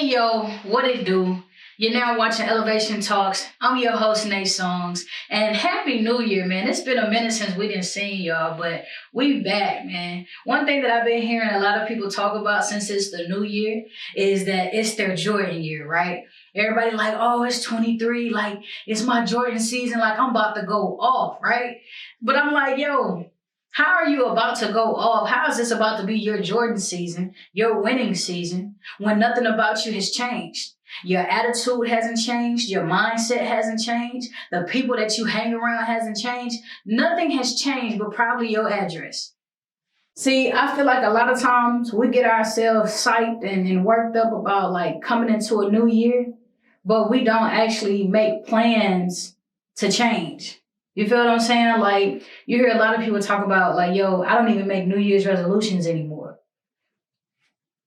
Hey yo, what it do? You're now watching Elevation Talks. I'm your host, Naye Songs. And Happy New Year, man. It's been a minute since we didn't see y'all, but we back, man. One thing that I've been hearing a lot of people talk about since it's the new year is that it's their Jordan year, right? Everybody like, oh, it's 23, like it's my Jordan season, like I'm about to go off, right? But I'm like, yo, how are you about to go off? How is this about to be your Jordan season, your winning season, when nothing about you has changed? Your attitude hasn't changed. Your mindset hasn't changed. The people that you hang around hasn't changed. Nothing has changed but probably your address. See, I feel like a lot of times we get ourselves psyched and worked up about like coming into a new year, but we don't actually make plans to change. You feel what I'm saying? Like, you hear a lot of people talk about like, yo, I don't even make New Year's resolutions anymore.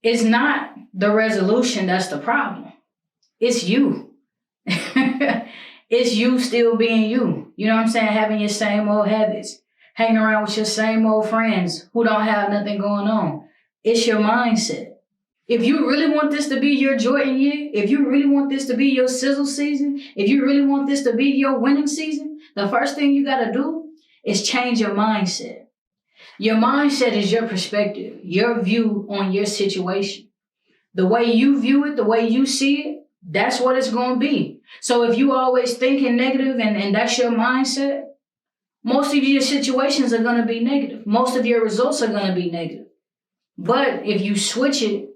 It's not the resolution that's the problem. It's you. It's you still being you. You know what I'm saying? Having your same old habits. Hanging around with your same old friends who don't have nothing going on. It's your mindset. If you really want this to be your Jordan year, if you really want this to be your sizzle season, if you really want this to be your winning season, the first thing you got to do is change your mindset. Your mindset is your perspective, your view on your situation. The way you view it, the way you see it, that's what it's going to be. So if you always thinking negative and that's your mindset, most of your situations are going to be negative. Most of your results are going to be negative. But if you switch it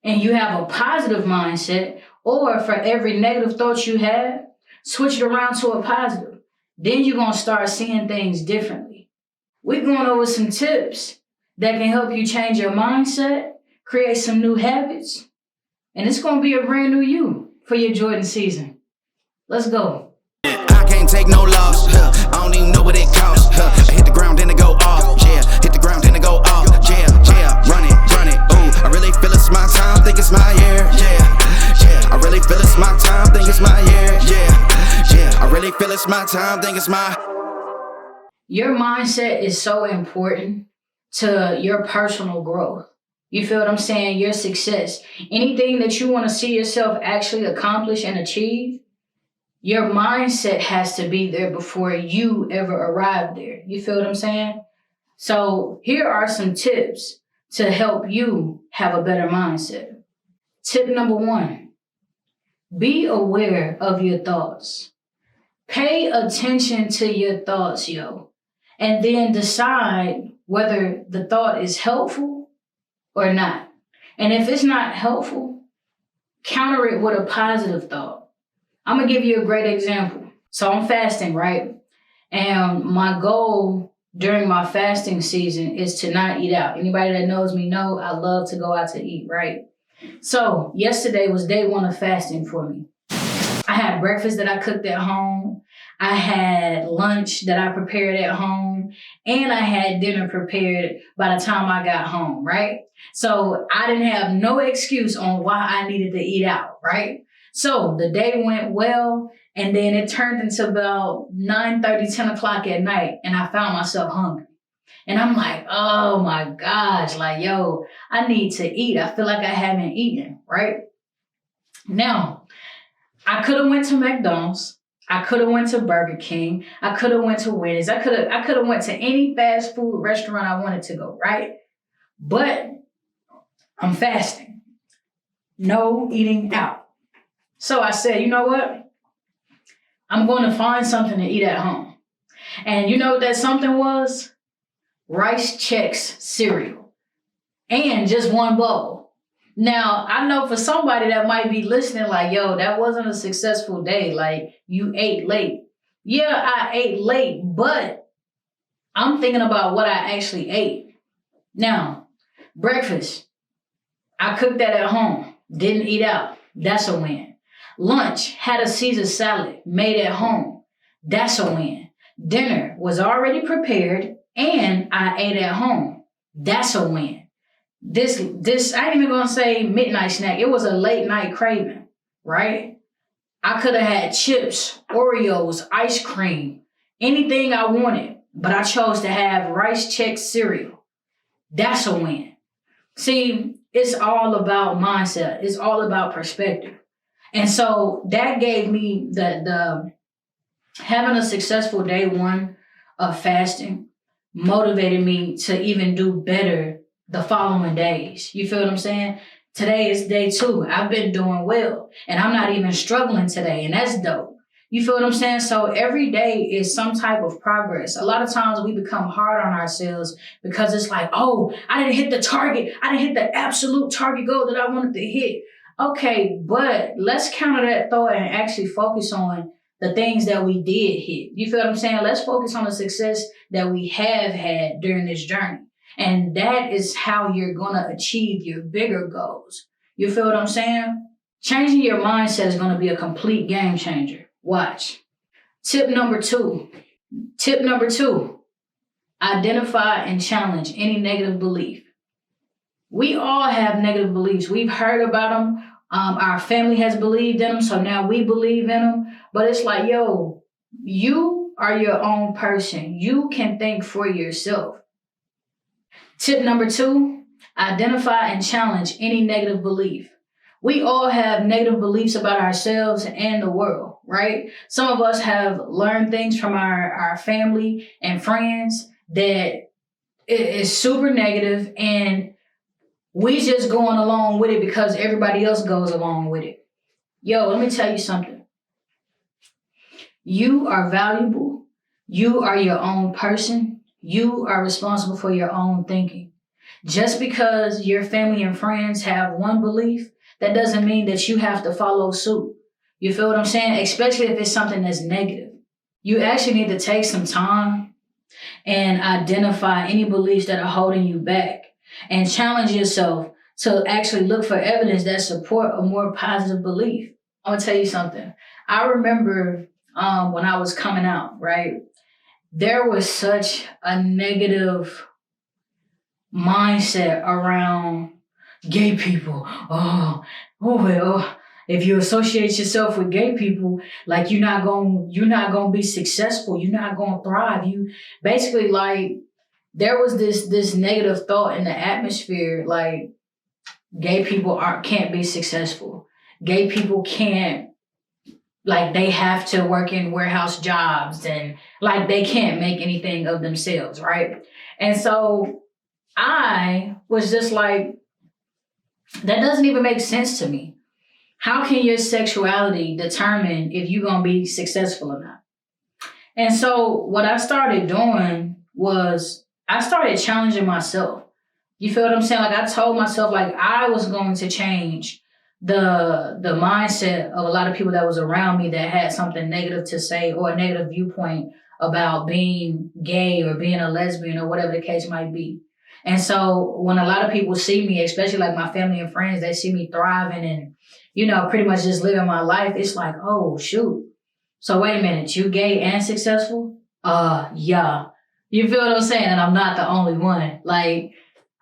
and you have a positive mindset, or for every negative thought you have, switch it around to a positive, then you're going to start seeing things differently. We're going over some tips that can help you change your mindset, create some new habits, and it's going to be a brand new you for your Jordan season. Let's go. I can't take no loss. I don't even know what it costs. I hit the ground then it go off. Yeah, hit the ground then it go off. Yeah, run it. Ooh, I really feel it's my time. Think it's my year. Yeah. I really feel it's my time. Think it's my year. Yeah. I really feel it's my time. Think it's my. Your mindset is so important to your personal growth. You feel what I'm saying? Your success. Anything that you want to see yourself actually accomplish and achieve, your mindset has to be there before you ever arrive there. You feel what I'm saying? So here are some tips to help you have a better mindset. Tip number 1, be aware of your thoughts. Pay attention to your thoughts, yo, and then decide whether the thought is helpful or not. And if it's not helpful, counter it with a positive thought. I'm going to give you a great example. So I'm fasting, right? And my goal during my fasting season is to not eat out. Anybody that knows me know I love to go out to eat, right? So yesterday was day 1 of fasting for me. I had breakfast that I cooked at home. I had lunch that I prepared at home. And I had dinner prepared by the time I got home, right? So I didn't have no excuse on why I needed to eat out, right? So the day went well, and then it turned into about 9:30, 10 o'clock at night, and I found myself hungry. And I'm like, oh my gosh, like, yo, I need to eat. I feel like I haven't eaten, right? Now, I could have went to McDonald's. I could have went to Burger King. I could have went to Wendy's. I could have went to any fast food restaurant I wanted to go, right? But I'm fasting. No eating out. So I said, you know what? I'm going to find something to eat at home. And you know what that something was? Rice Chex cereal. And just one bowl. Now, I know for somebody that might be listening like, yo, that wasn't a successful day. Like, you ate late. Yeah, I ate late, but I'm thinking about what I actually ate. Now, breakfast. I cooked that at home. Didn't eat out. That's a win. Lunch, had a Caesar salad made at home. That's a win. Dinner was already prepared and I ate at home. That's a win. This I ain't even gonna say midnight snack. It was a late night craving, right? I could have had chips, Oreos, ice cream, anything I wanted, but I chose to have Rice Chex cereal. That's a win. See, It's all about mindset. It's all about perspective. And so that gave me the having a successful day one of fasting motivated me to even do better the following days. You feel what I'm saying? Today is day two. I've been doing well and I'm not even struggling today. And that's dope. You feel what I'm saying? So every day is some type of progress. A lot of times we become hard on ourselves because it's like, oh, I didn't hit the target. I didn't hit the absolute target goal that I wanted to hit. Okay, but let's counter that thought and actually focus on the things that we did hit. You feel what I'm saying? Let's focus on the success that we have had during this journey. And that is how you're going to achieve your bigger goals. You feel what I'm saying? Changing your mindset is going to be a complete game changer. Watch. Tip number two, identify and challenge any negative belief. We all have negative beliefs. We've heard about them. Our family has believed in them, so now we believe in them. But it's like, yo, you are your own person. You can think for yourself. Tip number two, identify and challenge any negative belief. We all have negative beliefs about ourselves and the world, right? Some of us have learned things from our family and friends that is super negative, and we just going along with it because everybody else goes along with it. Yo, let me tell you something. You are valuable. You are your own person. You are responsible for your own thinking. Just because your family and friends have one belief, that doesn't mean that you have to follow suit. You feel what I'm saying? Especially if it's something that's negative. You actually need to take some time and identify any beliefs that are holding you back and challenge yourself to actually look for evidence that support a more positive belief. I'm gonna tell you something. I remember when I was coming out, right? There was such a negative mindset around gay people. Well, if you associate yourself with gay people, like you're not gonna be successful. You're not gonna thrive. You basically like there was this negative thought in the atmosphere, like gay people can't be successful. Gay people can't, like they have to work in warehouse jobs and like they can't make anything of themselves, right? And so I was just like, that doesn't even make sense to me. How can your sexuality determine if you're going to be successful or not? And so what I started doing was I started challenging myself. You feel what I'm saying? Like I told myself like I was going to change the mindset of a lot of people that was around me that had something negative to say or a negative viewpoint about being gay or being a lesbian or whatever the case might be. And so when a lot of people see me, especially like my family and friends, they see me thriving and, you know, pretty much just living my life. It's like, oh, shoot. So wait a minute, you gay and successful? Yeah. You feel what I'm saying? And I'm not the only one. Like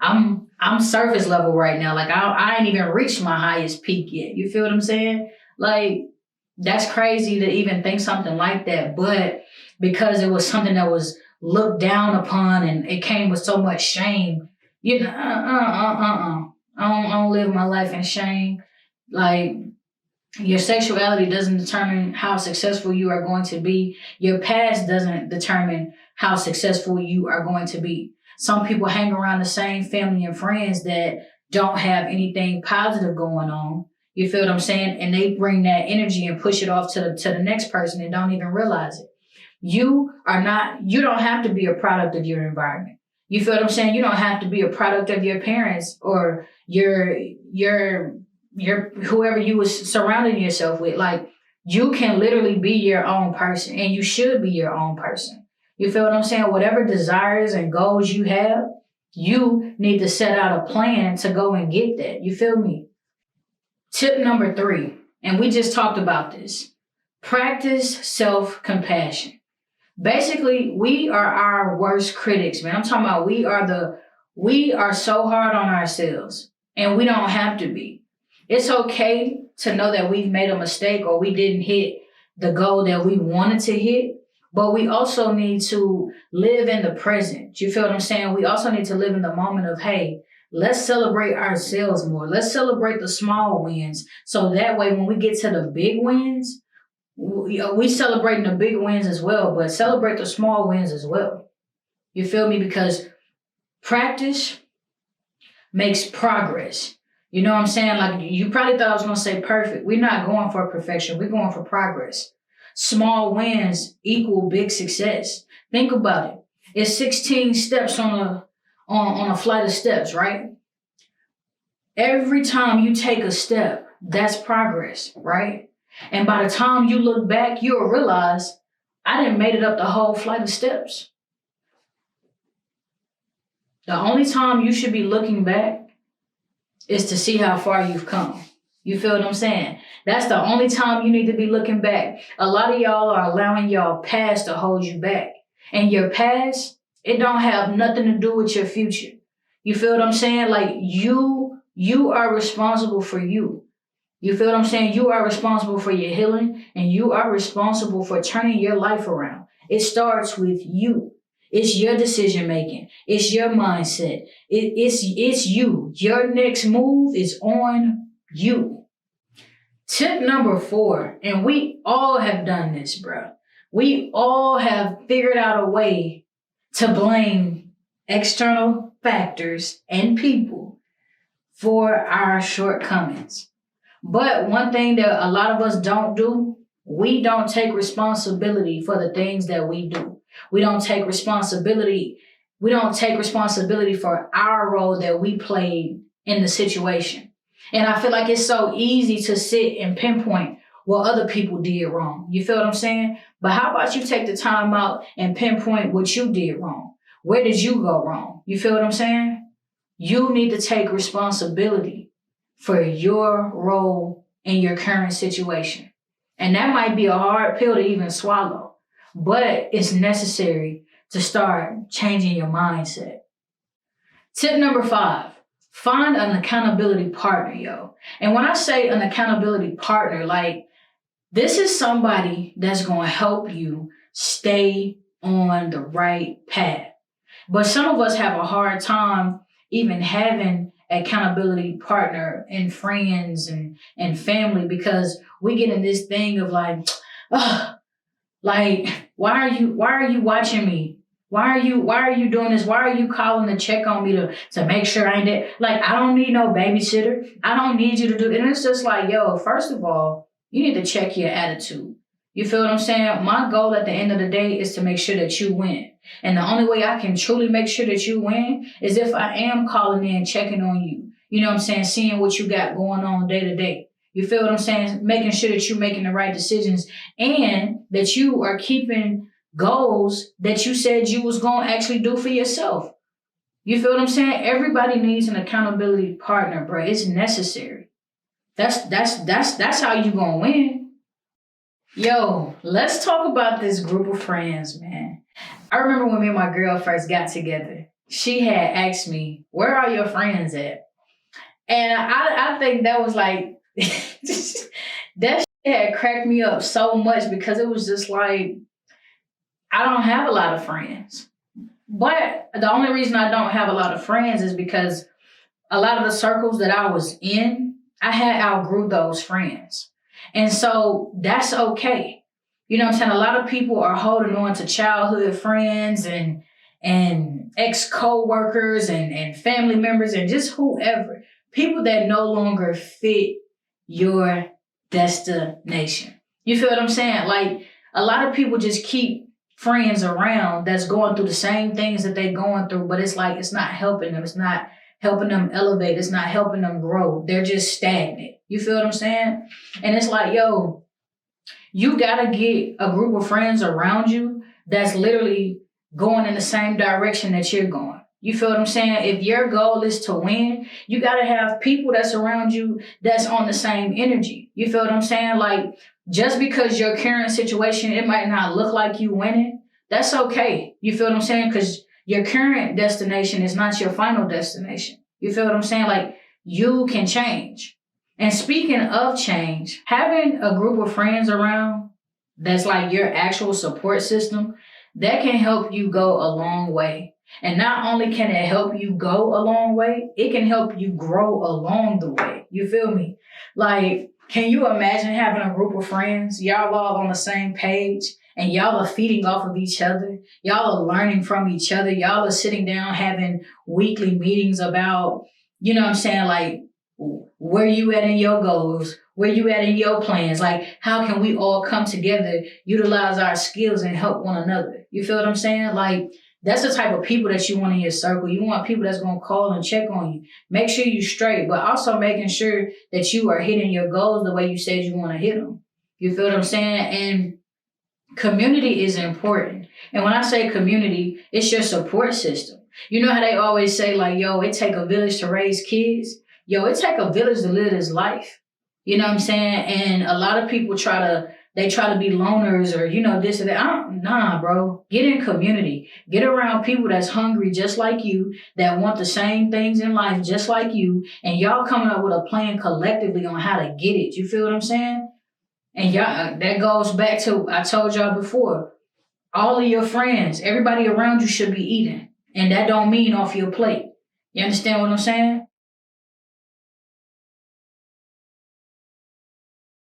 I'm surface level right now. Like I ain't even reached my highest peak yet. You feel what I'm saying? Like that's crazy to even think something like that. But because it was something that was looked down upon and it came with so much shame, you know, I don't live my life in shame. Like your sexuality doesn't determine how successful you are going to be. Your past doesn't determine how successful you are going to be. Some people hang around the same family and friends that don't have anything positive going on. You feel what I'm saying? And they bring that energy and push it off to the next person and don't even realize it. You don't have to be a product of your environment. You feel what I'm saying? You don't have to be a product of your parents or your whoever you was surrounding yourself with. Like you can literally be your own person and you should be your own person. You feel what I'm saying? Whatever desires and goals you have, you need to set out a plan to go and get that. You feel me? Tip number 3, and we just talked about this. Practice self-compassion. Basically, we are our worst critics, man. I'm talking about we are so hard on ourselves and we don't have to be. It's okay to know that we've made a mistake or we didn't hit the goal that we wanted to hit, but we also need to live in the present. You feel what I'm saying? We also need to live in the moment of, hey, Let's celebrate ourselves more. Let's celebrate the small wins. So that way, when we get to the big wins, we celebrating the big wins as well, but celebrate the small wins as well. You feel me? Because practice makes progress. You know what I'm saying? Like, you probably thought I was going to say perfect. We're not going for perfection. We're going for progress. Small wins equal big success. Think about it. It's 16 steps on a flight of steps, right? Every time you take a step, that's progress, right? And by the time you look back, you'll realize I didn't made it up the whole flight of steps. The only time you should be looking back is to see how far you've come. You feel what I'm saying? That's the only time you need to be looking back. A lot of y'all are allowing y'all past to hold you back. And your past, it don't have nothing to do with your future. You feel what I'm saying? Like, you are responsible for you. You feel what I'm saying? You are responsible for your healing, and you are responsible for turning your life around. It starts with you. It's your decision making. It's your mindset. It's you. Your next move is on you. Tip number 4, and we all have done this, bro. We all have figured out a way to blame external factors and people for our shortcomings. But one thing that a lot of us don't do, we don't take responsibility for the things that we do. We don't take responsibility. We don't take responsibility for our role that we played in the situation. And I feel like it's so easy to sit and pinpoint what other people did wrong. You feel what I'm saying? But how about you take the time out and pinpoint what you did wrong? Where did you go wrong? You feel what I'm saying? You need to take responsibility for your role in your current situation. And that might be a hard pill to even swallow, but it's necessary to start changing your mindset. Tip number 5, find an accountability partner, yo. And when I say an accountability partner, like, this is somebody that's going to help you stay on the right path. But some of us have a hard time even having accountability partner and friends and family, because we get in this thing of like, like, why are you watching me? Why are you doing this? Why are you calling to check on me to make sure I ain't dead? Like, I don't need no babysitter. I don't need you to do it. And it's just like, yo, first of all, you need to check your attitude. You feel what I'm saying? My goal at the end of the day is to make sure that you win. And the only way I can truly make sure that you win is if I am calling in, checking on you. You know what I'm saying? Seeing what you got going on day to day. You feel what I'm saying? Making sure that you're making the right decisions and that you are keeping goals that you said you was going to actually do for yourself. You feel what I'm saying? Everybody needs an accountability partner, bro. It's necessary. That's how you going to win. Yo, let's talk about this group of friends, man. I remember when me and my girl first got together, she had asked me, where are your friends at? And I think that was like, that shit had cracked me up so much, because it was just like, I don't have a lot of friends. But the only reason I don't have a lot of friends is because a lot of the circles that I was in, I had outgrew those friends. And so that's okay. You know what I'm saying? A lot of people are holding on to childhood friends and ex-co-workers and family members and just whoever. People that no longer fit your destination. You feel what I'm saying? Like, a lot of people just keep friends around that's going through the same things that they're going through, but it's like, it's not helping them. It's not helping them elevate. It's not helping them grow. They're just stagnant. You feel what I'm saying? And it's like, yo, you got to get a group of friends around you that's literally going in the same direction that you're going. You feel what I'm saying? If your goal is to win, you got to have people that's around you that's on the same energy. You feel what I'm saying? Like, just because your current situation, it might not look like you winning, that's okay. You feel what I'm saying? Because your current destination is not your final destination. You feel what I'm saying? Like, you can change. And speaking of change, having a group of friends around that's like your actual support system, that can help you go a long way. And not only can it help you go a long way, it can help you grow along the way. You feel me? Like, can you imagine having a group of friends? Y'all all on the same page and y'all are feeding off of each other. Y'all are learning from each other. Y'all are sitting down having weekly meetings about, you know what I'm saying? Like, where you at in your goals? Where you at in your plans? Like, how can we all come together, utilize our skills and help one another? You feel what I'm saying? Like, that's the type of people that you want in your circle. You want people that's going to call and check on you. Make sure you straight, but also making sure that you are hitting your goals the way you said you want to hit them. You feel what I'm saying? And community is important. And when I say community, it's your support system. You know how they always say, like, yo, it take a village to raise kids? Yo, it take a village to live this life. You know what I'm saying? And a lot of people try to be loners or, this or that. Nah, bro. Get in community. Get around people that's hungry just like you, that want the same things in life just like you, and y'all coming up with a plan collectively on how to get it. You feel what I'm saying? And y'all, that goes back to, I told y'all before, all of your friends, everybody around you should be eating. And that don't mean off your plate. You understand what I'm saying?